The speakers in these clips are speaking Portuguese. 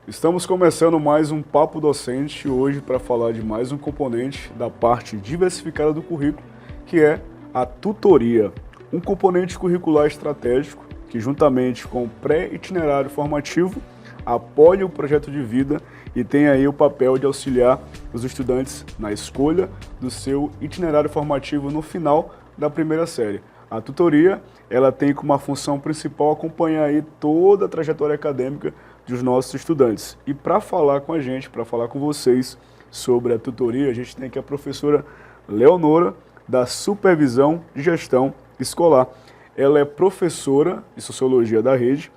Estamos começando mais um Papo Docente hoje para falar de mais um componente da parte diversificada do currículo, que é a tutoria, um componente curricular estratégico que, juntamente com o pré-itinerário formativo, apoia o projeto de vida e tem aí o papel de auxiliar os estudantes na escolha do seu itinerário formativo no final da primeira série. A tutoria, ela tem como uma função principal acompanhar aí toda a trajetória acadêmica dos nossos estudantes. E para falar com a gente, para falar com vocês sobre a tutoria, a gente tem aqui a professora Leonora, da Supervisão de Gestão Escolar. Ela é professora de Sociologia da Rede,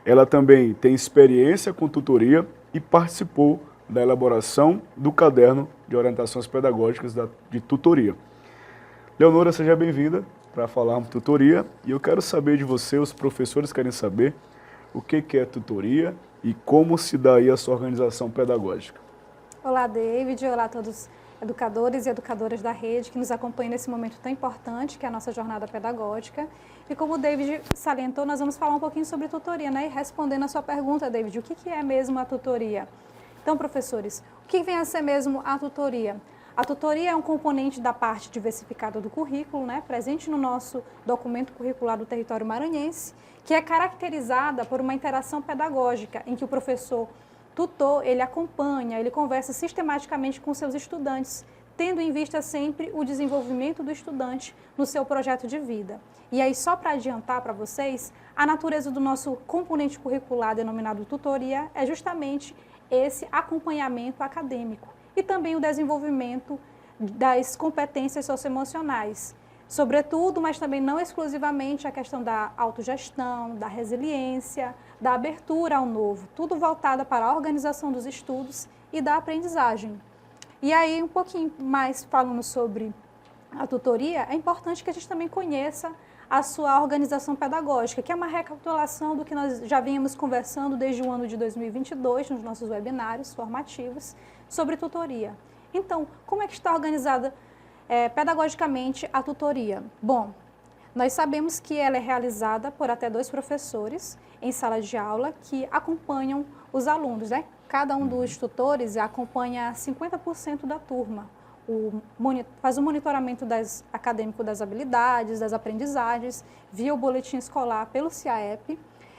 ela também tem experiência com tutoria e participou da elaboração do caderno de orientações pedagógicas de tutoria. Leonora, seja bem-vinda para falar de tutoria, e eu quero saber de você, os professores querem saber o que é tutoria e como se dá aí a sua organização pedagógica. Olá, David. Olá a todos os educadores e educadoras da rede que nos acompanham nesse momento tão importante que é a nossa jornada pedagógica. E como o David salientou, nós vamos falar um pouquinho sobre tutoria, né? E respondendo a sua pergunta, David, o que é mesmo a tutoria? Então, professores, o que vem a ser mesmo a tutoria? A tutoria é um componente da parte diversificada do currículo, né, presente no nosso documento curricular do território maranhense, que é caracterizada por uma interação pedagógica, em que o professor tutor, ele acompanha, ele conversa sistematicamente com seus estudantes, tendo em vista sempre o desenvolvimento do estudante no seu projeto de vida. E aí, só para adiantar para vocês, a natureza do nosso componente curricular denominado tutoria é justamente esse acompanhamento acadêmico e também o desenvolvimento das competências socioemocionais, sobretudo, mas também não exclusivamente, a questão da autogestão, da resiliência, da abertura ao novo, tudo voltado para a organização dos estudos e da aprendizagem. E aí, um pouquinho mais falando sobre a tutoria, é importante que a gente também conheça a sua organização pedagógica, que é uma recapitulação do que nós já vínhamos conversando desde o ano de 2022, nos nossos webinários formativos, sobre tutoria. Então, como é que está organizada pedagogicamente a tutoria? Bom, nós sabemos que ela é realizada por até 2 professores em sala de aula que acompanham os alunos, né? Cada um dos tutores acompanha 50% da turma. Faz o monitoramento acadêmico das habilidades, das aprendizagens, via o boletim escolar pelo CIAEP.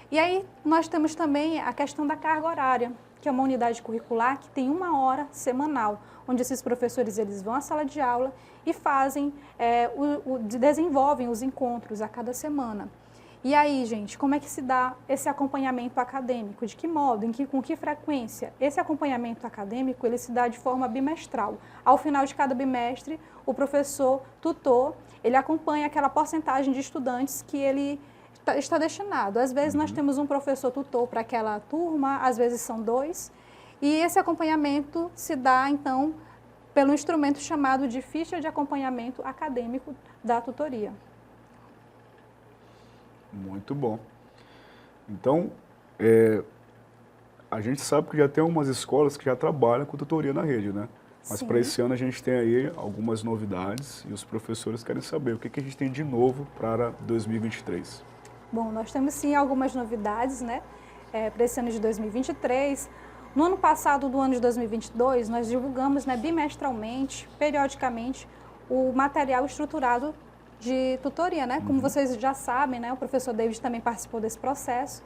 E aí nós temos também a questão da carga horária, que é uma unidade curricular que tem 1 hora semanal, onde esses professores eles vão à sala de aula e fazem, desenvolvem os encontros a cada semana. E aí, gente, como é que se dá esse acompanhamento acadêmico? De que modo? Com que frequência? Esse acompanhamento acadêmico, ele se dá de forma bimestral. Ao final de cada bimestre, o professor tutor, ele acompanha aquela porcentagem de estudantes que ele está destinado. Às vezes nós temos um professor tutor para aquela turma, às vezes são 2. E esse acompanhamento se dá, então, pelo instrumento chamado de ficha de acompanhamento acadêmico da tutoria. Muito bom. Então, a gente sabe que já tem algumas escolas que já trabalham com tutoria na rede, né? Mas para esse ano a gente tem aí algumas novidades e os professores querem saber o que a gente tem de novo para 2023. Bom, nós temos sim algumas novidades, né? Para esse ano de 2023. No ano passado, do ano de 2022, nós divulgamos, né, bimestralmente, periodicamente, o material estruturado de tutoria, né? Como vocês já sabem, né? O professor David também participou desse processo.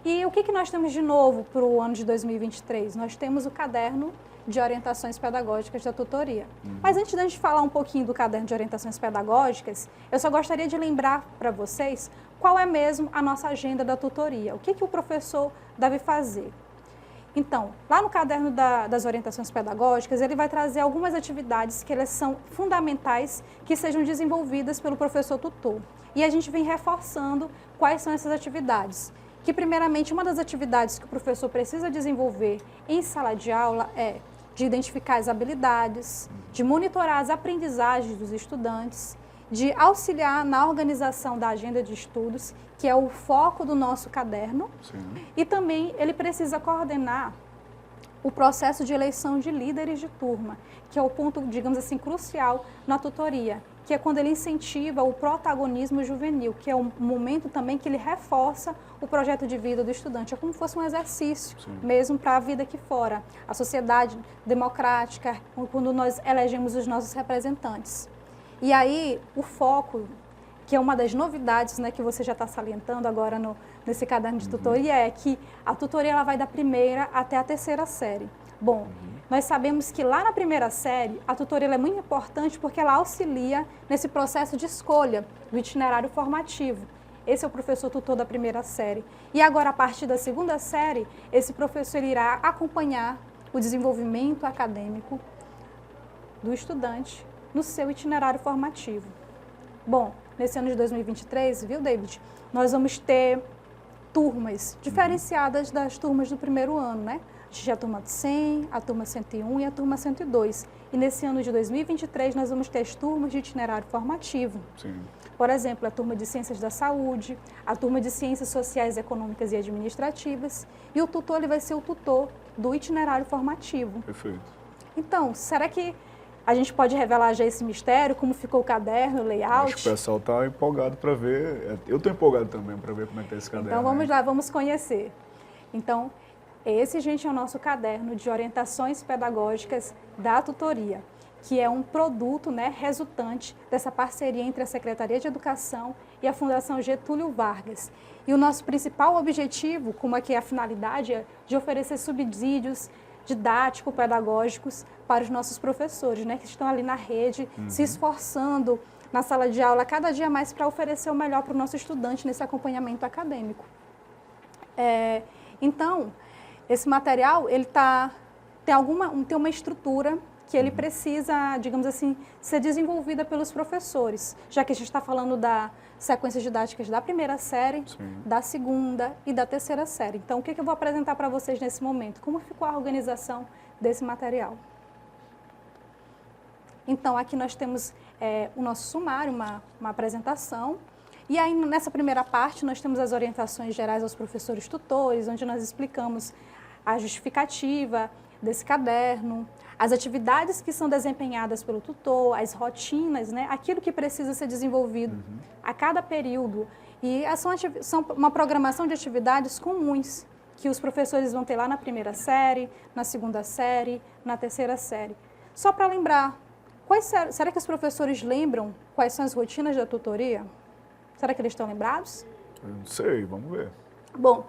E o que nós temos de novo para o ano de 2023? Nós temos o caderno de orientações pedagógicas da tutoria. Mas antes da gente falar um pouquinho do caderno de orientações pedagógicas, eu só gostaria de lembrar para vocês qual é mesmo a nossa agenda da tutoria. O que o professor deve fazer? Então, lá no caderno das orientações pedagógicas, ele vai trazer algumas atividades que elas são fundamentais que sejam desenvolvidas pelo professor tutor. E a gente vem reforçando quais são essas atividades. Que, primeiramente, uma das atividades que o professor precisa desenvolver em sala de aula é de identificar as habilidades, de monitorar as aprendizagens dos estudantes, de auxiliar na organização da agenda de estudos, que é o foco do nosso caderno. Sim. E também ele precisa coordenar o processo de eleição de líderes de turma, que é o ponto, digamos assim, crucial na tutoria, que é quando ele incentiva o protagonismo juvenil, que é um momento também que ele reforça o projeto de vida do estudante. É como se fosse um exercício mesmo para a vida aqui fora, a sociedade democrática, quando nós elegemos os nossos representantes. E aí, o foco, que é uma das novidades, né, que você já está salientando agora nesse caderno de tutoria, é que a tutoria ela vai da primeira até a terceira série. Bom, nós sabemos que lá na primeira série, a tutoria é muito importante porque ela auxilia nesse processo de escolha do itinerário formativo. Esse é o professor tutor da primeira série. E agora, a partir da segunda série, esse professor irá acompanhar o desenvolvimento acadêmico do estudante no seu itinerário formativo. Bom, nesse ano de 2023, viu, David? Nós vamos ter turmas diferenciadas das turmas do primeiro ano, né? A gente tinha a turma 100, a turma 101 e a turma 102. E nesse ano de 2023, nós vamos ter as turmas de itinerário formativo. Sim. Por exemplo, a turma de Ciências da Saúde, a turma de Ciências Sociais, Econômicas e Administrativas. E o tutor ele vai ser o tutor do itinerário formativo. Perfeito. Então, será que a gente pode revelar já esse mistério, como ficou o caderno, o layout? Acho que o pessoal está empolgado para ver. Eu estou empolgado também para ver como é que está esse caderno. Então, vamos lá, vamos conhecer. Então, esse, gente, é o nosso caderno de orientações pedagógicas da tutoria, que é um produto, né, resultante dessa parceria entre a Secretaria de Educação e a Fundação Getúlio Vargas. E o nosso principal objetivo, como aqui é a finalidade, é de oferecer subsídios didático-pedagógicos para os nossos professores, né, que estão ali na rede, se esforçando na sala de aula cada dia mais para oferecer o melhor para o nosso estudante nesse acompanhamento acadêmico. Então, esse material ele tem uma estrutura que ele precisa, digamos assim, ser desenvolvida pelos professores, já que a gente está falando da sequências didáticas da primeira série, da segunda e da terceira série. Então, o que eu vou apresentar para vocês nesse momento? Como ficou a organização desse material? Então, aqui nós temos o nosso sumário, uma apresentação. E aí, nessa primeira parte, nós temos as orientações gerais aos professores tutores, onde nós explicamos a justificativa desse caderno, as atividades que são desempenhadas pelo tutor, as rotinas, né, aquilo que precisa ser desenvolvido a cada período. E são uma programação de atividades comuns que os professores vão ter lá na primeira série, na segunda série, na terceira série. Só para lembrar, será que os professores lembram quais são as rotinas da tutoria? Será que eles estão lembrados? Eu não sei, vamos ver. Bom,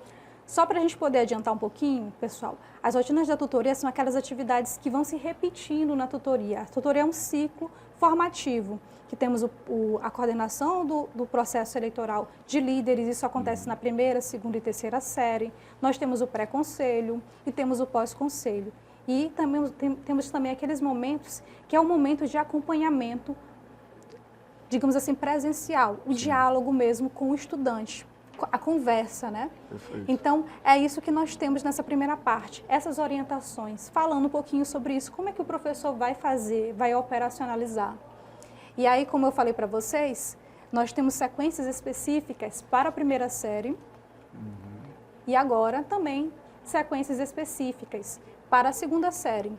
só para a gente poder adiantar um pouquinho, pessoal, as rotinas da tutoria são aquelas atividades que vão se repetindo na tutoria. A tutoria é um ciclo formativo, que temos a coordenação do processo eleitoral de líderes, isso acontece na primeira, segunda e terceira série. Nós temos o pré-conselho e temos o pós-conselho. E também, temos também aqueles momentos que é o momento de acompanhamento, digamos assim, presencial, o diálogo mesmo com o estudante, a conversa, né? Perfeito. Então, é isso que nós temos nessa primeira parte, essas orientações, falando um pouquinho sobre isso, como é que o professor vai fazer, vai operacionalizar. E aí, como eu falei para vocês, nós temos sequências específicas para a primeira série e agora também sequências específicas para a segunda série.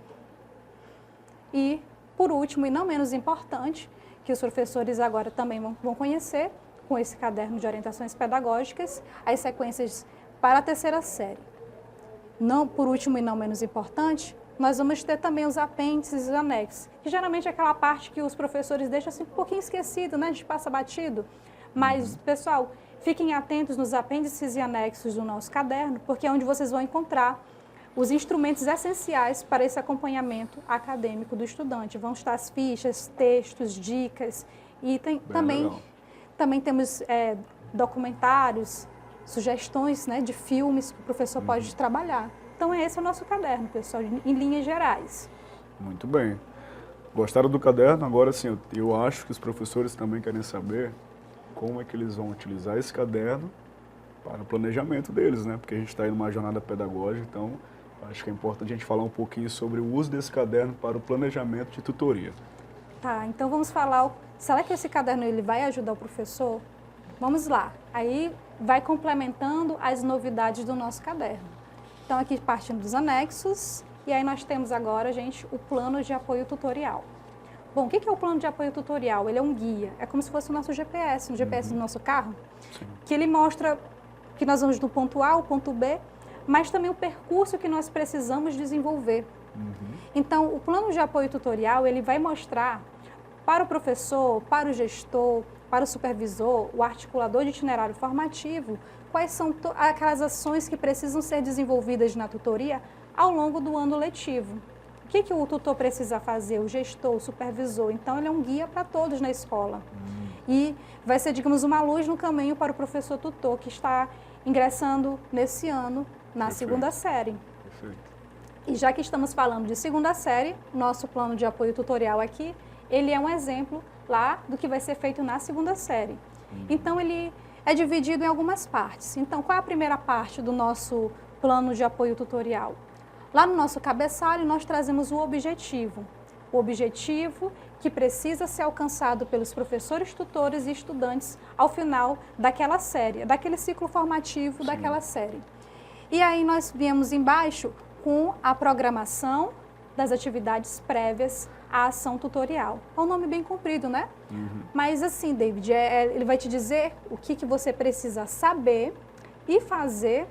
E, por último, e não menos importante, que os professores agora também vão conhecer, com esse caderno de orientações pedagógicas, as sequências para a terceira série. Não, por último e não menos importante, nós vamos ter também os apêndices e os anexos, que geralmente é aquela parte que os professores deixam assim um pouquinho esquecido, né? A gente passa batido. Mas, pessoal, fiquem atentos nos apêndices e anexos do nosso caderno, porque é onde vocês vão encontrar os instrumentos essenciais para esse acompanhamento acadêmico do estudante. Vão estar as fichas, textos, dicas e também temos documentários, sugestões, né, de filmes que o professor pode trabalhar. Então, esse é o nosso caderno, pessoal, em linhas gerais. Muito bem. Gostaram do caderno? Agora sim, eu acho que os professores também querem saber como é que eles vão utilizar esse caderno para o planejamento deles, né? Porque a gente está aí numa jornada pedagógica, então acho que é importante a gente falar um pouquinho sobre o uso desse caderno para o planejamento de tutoria. Tá, então vamos falar, será que esse caderno ele vai ajudar o professor? Vamos lá, aí vai complementando as novidades do nosso caderno. Então aqui partindo dos anexos E aí nós temos agora, gente, o plano de apoio tutorial. Bom, o que é o plano de apoio tutorial? Ele é um guia, é como se fosse o nosso GPS, o GPS do nosso carro, que ele mostra que nós vamos do ponto A ao ponto B, mas também o percurso que nós precisamos desenvolver. Então, o plano de apoio tutorial, ele vai mostrar para o professor, para o gestor, para o supervisor, o articulador de itinerário formativo, quais são aquelas ações que precisam ser desenvolvidas na tutoria ao longo do ano letivo. O que o tutor precisa fazer, o gestor, o supervisor? Então, ele é um guia para todos na escola. E vai ser, digamos, uma luz no caminho para o professor tutor que está ingressando nesse ano na segunda série. E já que estamos falando de segunda série, nosso plano de apoio tutorial aqui, ele é um exemplo lá do que vai ser feito na segunda série. Então, ele é dividido em algumas partes. Então, qual é a primeira parte do nosso plano de apoio tutorial? Lá no nosso cabeçalho, nós trazemos o objetivo. O objetivo que precisa ser alcançado pelos professores, tutores e estudantes ao final daquela série, daquele ciclo formativo daquela série. E aí nós viemos embaixo com a programação das atividades prévias à ação tutorial. É um nome bem comprido, né? Mas assim, David, ele vai te dizer o que você precisa saber e fazer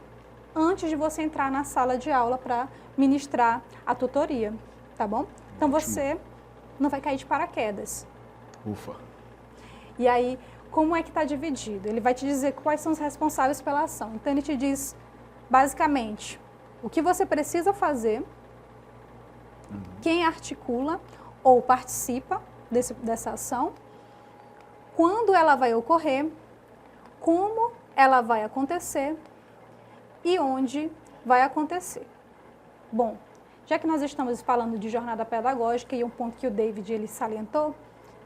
antes de você entrar na sala de aula para ministrar a tutoria, tá bom? Então você não vai cair de paraquedas. Ufa! E aí, como é que está dividido? Ele vai te dizer quais são os responsáveis pela ação. Então ele te diz, basicamente, o que você precisa fazer, quem articula ou participa dessa ação, quando ela vai ocorrer, como ela vai acontecer e onde vai acontecer. Bom, já que nós estamos falando de jornada pedagógica e um ponto que o David ele salientou,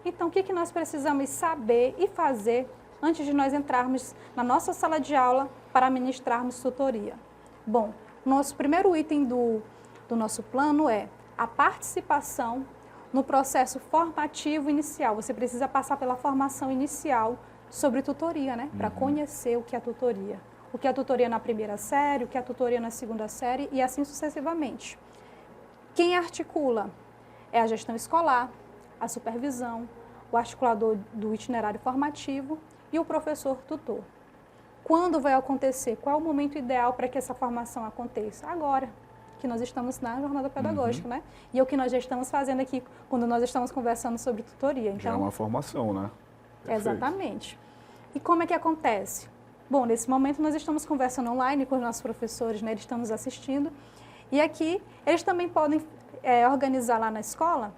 então o que nós precisamos saber e fazer antes de nós entrarmos na nossa sala de aula para ministrarmos tutoria? Bom, nosso primeiro item do nosso plano é a participação no processo formativo inicial. Você precisa passar pela formação inicial sobre tutoria, né? Para conhecer o que é tutoria. O que é tutoria na primeira série, o que é tutoria na segunda série e assim sucessivamente. Quem articula é a gestão escolar, a supervisão, o articulador do itinerário formativo e o professor tutor. Quando vai acontecer? Qual é o momento ideal para que essa formação aconteça? Agora, que nós estamos na jornada pedagógica, né? E é o que nós já estamos fazendo aqui quando nós estamos conversando sobre tutoria. Então, já é uma formação, né? Perfeito. Exatamente. E como é que acontece? Bom, nesse momento nós estamos conversando online com os nossos professores, né? Eles estão nos assistindo. E aqui, eles também podem organizar lá na escola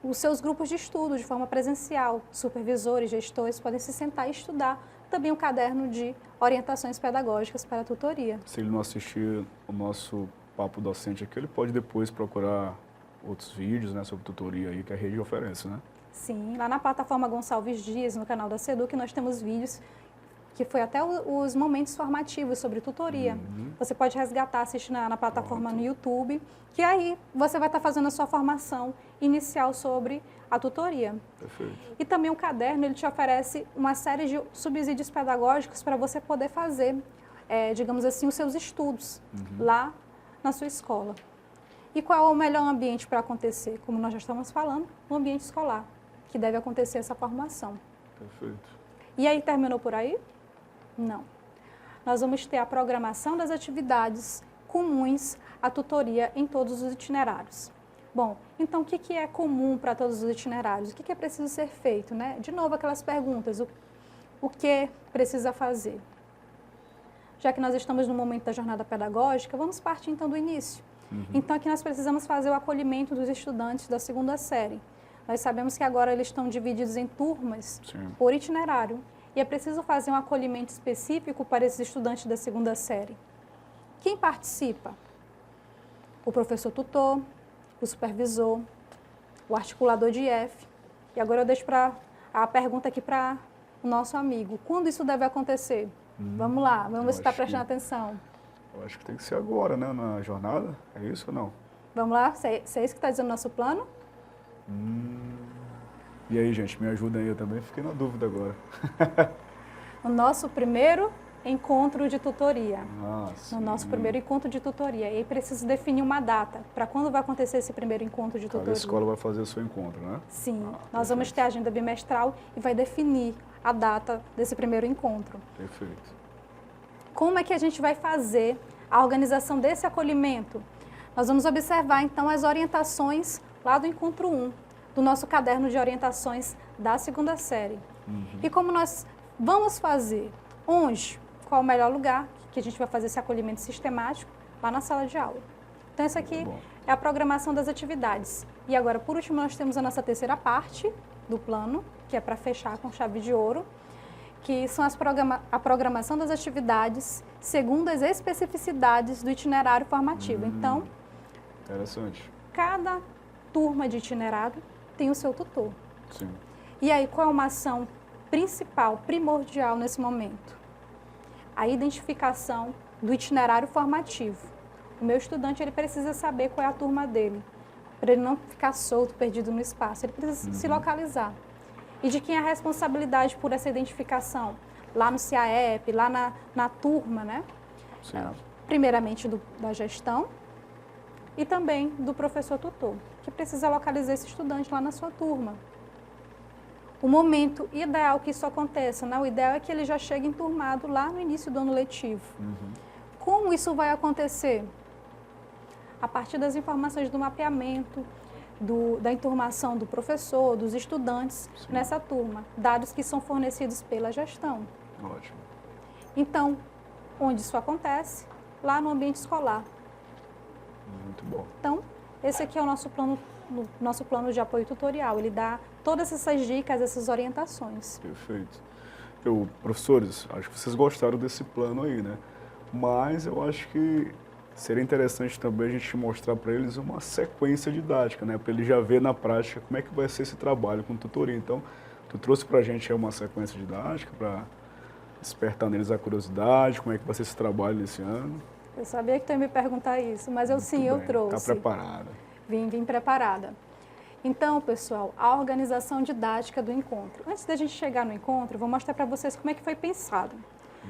os seus grupos de estudo de forma presencial. Supervisores, gestores podem se sentar e estudar também o caderno de orientações pedagógicas para a tutoria. Se ele não assistir o nosso papo docente aqui, ele pode depois procurar outros vídeos, né, sobre tutoria aí que a rede oferece, né? Sim, lá na plataforma Gonçalves Dias, no canal da Seduc, nós temos vídeos que foi até os momentos formativos sobre tutoria. Você pode resgatar, assistir na plataforma no YouTube, que aí você vai estar fazendo a sua formação inicial sobre a tutoria. Perfeito. E também o caderno, ele te oferece uma série de subsídios pedagógicos para você poder fazer, digamos assim, os seus estudos lá na sua escola. E qual é o melhor ambiente para acontecer? Como nós já estamos falando, o ambiente escolar, que deve acontecer essa formação. Perfeito. E aí, terminou por aí? Não. Nós vamos ter a programação das atividades comuns à tutoria em todos os itinerários. Bom, então o que é comum para todos os itinerários? O que é preciso ser feito, né? De novo, aquelas perguntas, o que precisa fazer? Já que nós estamos no momento da jornada pedagógica, vamos partir então do início. Então aqui nós precisamos fazer o acolhimento dos estudantes da segunda série. Nós sabemos que agora eles estão divididos em turmas por itinerário. E é preciso fazer um acolhimento específico para esses estudantes da segunda série. Quem participa? O professor tutor, o supervisor, o articulador de IF. E agora eu deixo a pergunta aqui para o nosso amigo. Quando isso deve acontecer? Vamos lá, vamos ver se está prestando atenção. Eu acho que tem que ser agora, né, na jornada. É isso ou não? Vamos lá? Se é isso que está dizendo o nosso plano? E aí, gente, me ajuda aí, eu também fiquei na dúvida agora. O nosso primeiro encontro de tutoria. Sim. No nosso primeiro encontro de tutoria. E aí precisa definir uma data para quando vai acontecer esse primeiro encontro de tutoria. Cada escola vai fazer o seu encontro, né? Sim, nós vamos ter a agenda bimestral e vai definir a data desse primeiro encontro. Perfeito. Como é que a gente vai fazer a organização desse acolhimento? Nós vamos observar, então, as orientações lá do encontro 1, do nosso caderno de orientações da segunda série. E como nós vamos fazer? Onde? Qual o melhor lugar que a gente vai fazer esse acolhimento sistemático? Lá na sala de aula. Então, isso aqui é a programação das atividades. E agora, por último, nós temos a nossa terceira parte do plano, que é para fechar com chave de ouro, que são a programação das atividades segundo as especificidades do itinerário formativo. Então, interessante. Cada turma de itinerário tem o seu tutor. Sim. E aí, qual é uma ação principal, primordial nesse momento? A identificação do itinerário formativo. O meu estudante, ele precisa saber qual é a turma dele, para ele não ficar solto, perdido no espaço. Ele precisa se localizar. E de quem é a responsabilidade por essa identificação? Lá no CIAEP, lá na turma, né? Sim. Primeiramente da gestão e também do professor tutor, que precisa localizar esse estudante lá na sua turma. O momento ideal que isso aconteça, né? O ideal é que ele já chegue enturmado lá no início do ano letivo. Como isso vai acontecer? A partir das informações do mapeamento, da enturmação do professor, dos estudantes nessa turma, dados que são fornecidos pela gestão. Ótimo. Então, onde isso acontece? Lá no ambiente escolar. Muito bom. Então, esse aqui é o nosso plano de apoio tutorial. Ele dá todas essas dicas, essas orientações. Perfeito. Professores, acho que vocês gostaram desse plano aí, né? Mas eu acho que seria interessante também a gente mostrar para eles uma sequência didática, né? Para ele já ver na prática como é que vai ser esse trabalho com tutoria. Então, tu trouxe para a gente aí uma sequência didática para despertar neles a curiosidade, como é que vai ser esse trabalho nesse ano. Eu sabia que tu ia me perguntar isso, mas eu trouxe. Está preparada. Vim preparada. Então, pessoal, a organização didática do encontro. Antes da gente chegar no encontro, vou mostrar para vocês como é que foi pensado.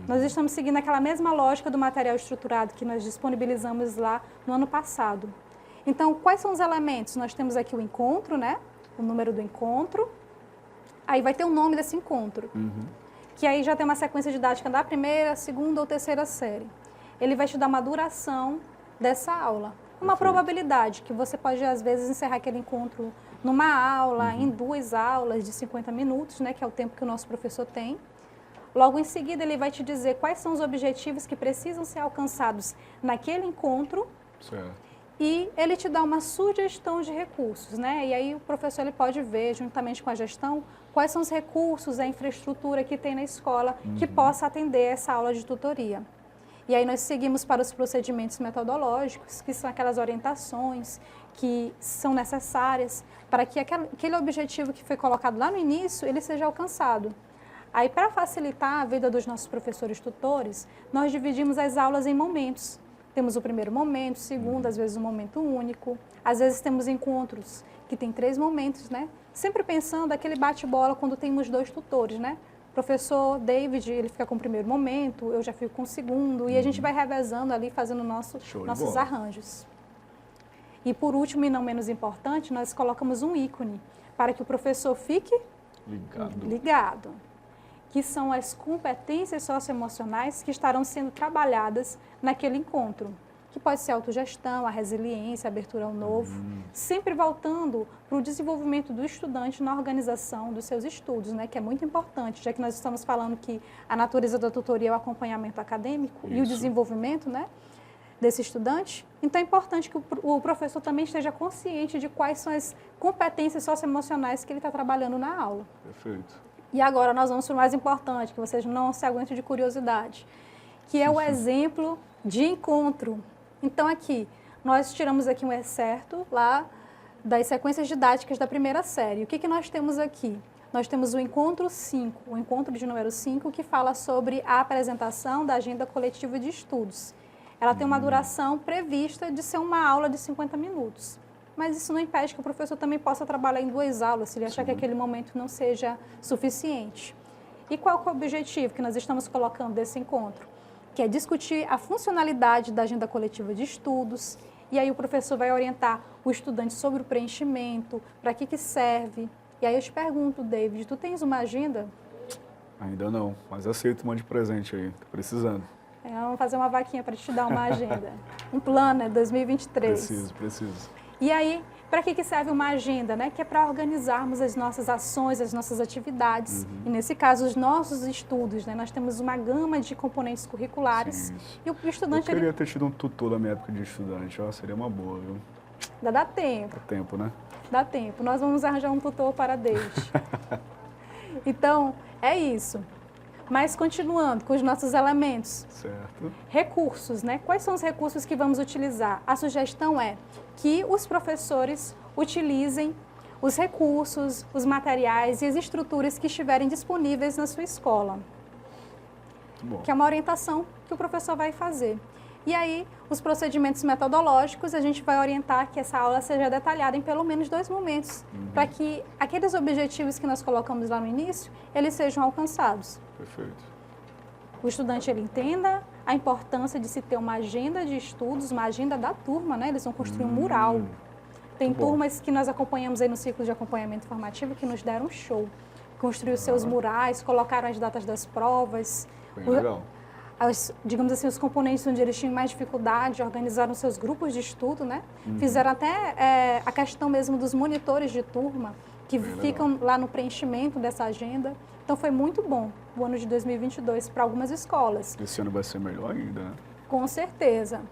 Nós estamos seguindo aquela mesma lógica do material estruturado que nós disponibilizamos lá no ano passado. Então, quais são os elementos? Nós temos aqui o encontro, né? O número do encontro. Aí vai ter o nome desse encontro. Que aí já tem uma sequência didática da primeira, segunda ou terceira série. Ele vai te dar uma duração dessa aula. Uma probabilidade que você pode, às vezes, encerrar aquele encontro numa aula, em 2 aulas de 50 minutos, né? Que é o tempo que o nosso professor tem. Logo em seguida, ele vai te dizer quais são os objetivos que precisam ser alcançados naquele encontro. Certo. E ele te dá uma sugestão de recursos, né? E aí o professor ele pode ver, juntamente com a gestão, quais são os recursos, a infraestrutura que tem na escola que possa atender essa aula de tutoria. E aí nós seguimos para os procedimentos metodológicos, que são aquelas orientações que são necessárias para que aquele objetivo que foi colocado lá no início, ele seja alcançado. Aí, para facilitar a vida dos nossos professores tutores, nós dividimos as aulas em momentos. Temos o primeiro momento, o segundo, às vezes um momento único. Às vezes temos encontros que tem 3 momentos, né? Sempre pensando aquele bate-bola quando temos 2 tutores, né? O professor David, ele fica com o primeiro momento, eu já fico com o segundo, e a gente vai revezando ali, fazendo nossos arranjos. E por último, e não menos importante, nós colocamos um ícone para que o professor fique ligado. Que são as competências socioemocionais que estarão sendo trabalhadas naquele encontro, que pode ser a autogestão, a resiliência, a abertura ao novo, sempre voltando para o desenvolvimento do estudante na organização dos seus estudos, né, que é muito importante, já que nós estamos falando que a natureza da tutoria é o acompanhamento acadêmico e o desenvolvimento, né, desse estudante. Então, é importante que o professor também esteja consciente de quais são as competências socioemocionais que ele está trabalhando na aula. Perfeito. E agora nós vamos para o mais importante, que vocês não se aguentem de curiosidade, que é o exemplo de encontro. Então aqui, nós tiramos aqui um excerto lá das sequências didáticas da primeira série. O que nós temos aqui? Nós temos o encontro 5, o encontro de número 5, que fala sobre a apresentação da agenda coletiva de estudos. Ela tem uma duração prevista de ser uma aula de 50 minutos. Mas isso não impede que o professor também possa trabalhar em 2 aulas, se ele achar que aquele momento não seja suficiente. E qual que é o objetivo que nós estamos colocando desse encontro? Que é discutir a funcionalidade da agenda coletiva de estudos, e aí o professor vai orientar o estudante sobre o preenchimento, para que serve. E aí eu te pergunto, David, tu tens uma agenda? Ainda não, mas aceito um monte de presente aí, tô precisando. Vamos fazer uma vaquinha para te dar uma agenda. Um planner 2023. Preciso. E aí, para que serve uma agenda, né? Que é para organizarmos as nossas ações, as nossas atividades. E nesse caso, os nossos estudos, né? Nós temos uma gama de componentes curriculares. Sim, e o estudante... Eu queria ter tido um tutor na minha época de estudante, ó, seria uma boa, viu? Dá tempo. Dá tempo, né? Dá tempo. Nós vamos arranjar um tutor para David. Então, é isso. Mas continuando com os nossos elementos. Certo. Recursos, né? Quais são os recursos que vamos utilizar? A sugestão é que os professores utilizem os recursos, os materiais e as estruturas que estiverem disponíveis na sua escola. Muito bom. Que é uma orientação que o professor vai fazer. E aí, os procedimentos metodológicos, a gente vai orientar que essa aula seja detalhada em pelo menos 2 momentos, para que aqueles objetivos que nós colocamos lá no início, eles sejam alcançados. Perfeito. O estudante, ele entenda a importância de se ter uma agenda de estudos, uma agenda da turma, né? Eles vão construir um mural. Tem turmas que nós acompanhamos aí no ciclo de acompanhamento formativo que nos deram um show. Construíram seus murais, colocaram as datas das provas. Bem legal. Digamos assim, os componentes onde eles tinham mais dificuldade, organizaram seus grupos de estudo, né? Fizeram até a questão mesmo dos monitores de turma, que ficam lá no preenchimento dessa agenda. Então, foi muito bom o ano de 2022 para algumas escolas. Esse ano vai ser melhor ainda, né? Com certeza.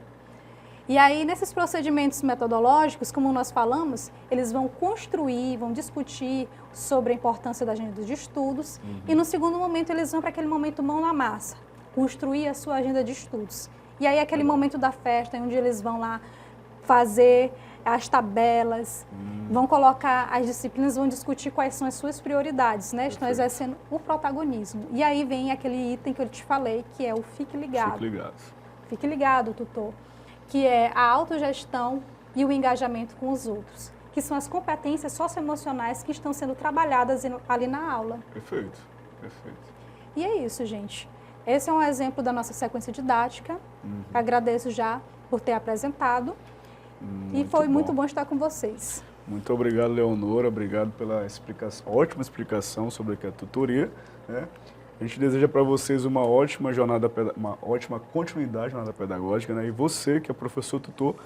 E aí, nesses procedimentos metodológicos, como nós falamos, eles vão construir, vão discutir sobre a importância da agenda de estudos. E no segundo momento, eles vão para aquele momento mão na massa, construir a sua agenda de estudos. E aí, aquele momento da festa, onde eles vão lá fazer as tabelas, vão colocar as disciplinas, vão discutir quais são as suas prioridades, né? Estão exercendo o protagonismo. E aí vem aquele item que eu te falei, que é o fique ligado. Fique ligado. Fique ligado, tutor. Que é a autogestão e o engajamento com os outros, que são as competências socioemocionais que estão sendo trabalhadas ali na aula. Perfeito, perfeito. E é isso, gente. Esse é um exemplo da nossa sequência didática. Agradeço já por ter apresentado. E foi muito bom estar com vocês. Muito obrigado, Leonora. Obrigado pela ótima explicação sobre o que é a tutoria, né? A gente deseja para vocês uma ótima continuidade na jornada pedagógica, né? E você, que é professor tutor,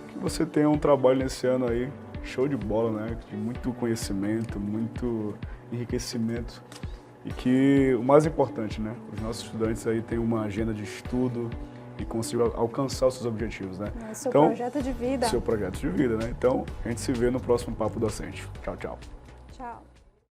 que você tenha um trabalho nesse ano aí, show de bola, né? De muito conhecimento, muito enriquecimento. E que o mais importante, né? Os nossos estudantes aí tenham uma agenda de estudo e consigam alcançar os seus objetivos, né? É seu projeto de vida. Seu projeto de vida, né? Então, a gente se vê no próximo Papo Docente. Tchau, tchau. Tchau.